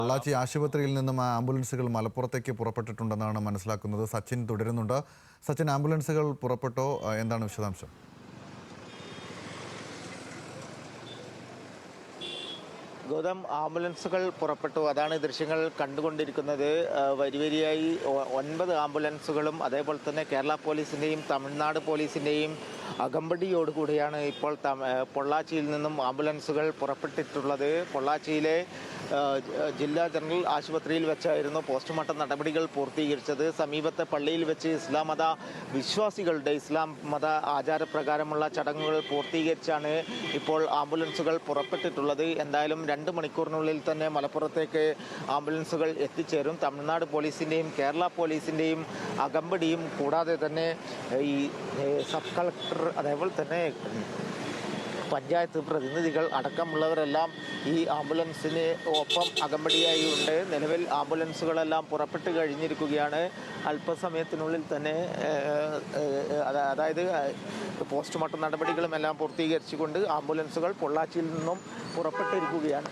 പൊള്ളാച്ചി ആശുപത്രിയിൽ നിന്നും ആംബുലൻസുകൾ മലപ്പുറത്തേക്ക് പുറപ്പെട്ടിട്ടുണ്ടെന്നാണ് മനസ്സിലാക്കുന്നത്. സച്ചിൻ തുടരുന്നുണ്ട്. സച്ചിൻ, ആംബുലൻസുകൾ പുറപ്പെട്ടോ? എന്താണ് വിശദാംശം? ഗൗതം, ആംബുലൻസുകൾ പുറപ്പെട്ടു. അതാണ് ദൃശ്യങ്ങൾ കണ്ടുകൊണ്ടിരിക്കുന്നത്. വരിവരിയായി 9 ആംബുലൻസുകളും അതേപോലെ തന്നെ കേരള പോലീസിൻ്റെയും തമിഴ്നാട് പോലീസിൻ്റെയും അകമ്പടിയോടുകൂടിയാണ് ഇപ്പോൾ പൊള്ളാച്ചിയിൽ നിന്നും ആംബുലൻസുകൾ പുറപ്പെട്ടിട്ടുള്ളത്. പൊള്ളാച്ചിയിലെ ജില്ലാ ജനറൽ ആശുപത്രിയിൽ വെച്ചായിരുന്നു പോസ്റ്റ്മോർട്ടം നടപടികൾ പൂർത്തീകരിച്ചത്. സമീപത്തെ പള്ളിയിൽ വെച്ച് ഇസ്ലാം മത ആചാരപ്രകാരമുള്ള ചടങ്ങുകൾ പൂർത്തീകരിച്ചാണ് ഇപ്പോൾ ആംബുലൻസുകൾ പുറപ്പെട്ടിട്ടുള്ളത്. എന്തായാലും 2 മണിക്കൂറിനുള്ളിൽ തന്നെ മലപ്പുറത്തേക്ക് ആംബുലൻസുകൾ എത്തിച്ചേരും. തമിഴ്നാട് പോലീസിൻ്റെയും കേരള പോലീസിൻ്റെയും അകമ്പടിയും കൂടാതെ തന്നെ ഈ സബ് കളക്ടർ അതേപോലെ തന്നെ പഞ്ചായത്ത് പ്രതിനിധികൾ അടക്കമുള്ളവരെല്ലാം ഈ ആംബുലൻസിന് ഒപ്പം അകമ്പടിയായി ഉണ്ട്. നിലവിൽ ആംബുലൻസുകളെല്ലാം പുറപ്പെട്ട് കഴിഞ്ഞിരിക്കുകയാണ്. അല്പസമയത്തിനുള്ളിൽ തന്നെ അതായത് പോസ്റ്റ്മോർട്ടം നടപടികളും എല്ലാം പൂർത്തീകരിച്ചുകൊണ്ട് ആംബുലൻസുകൾ പൊള്ളാച്ചിയിൽ നിന്നും പുറപ്പെട്ടിരിക്കുകയാണ്.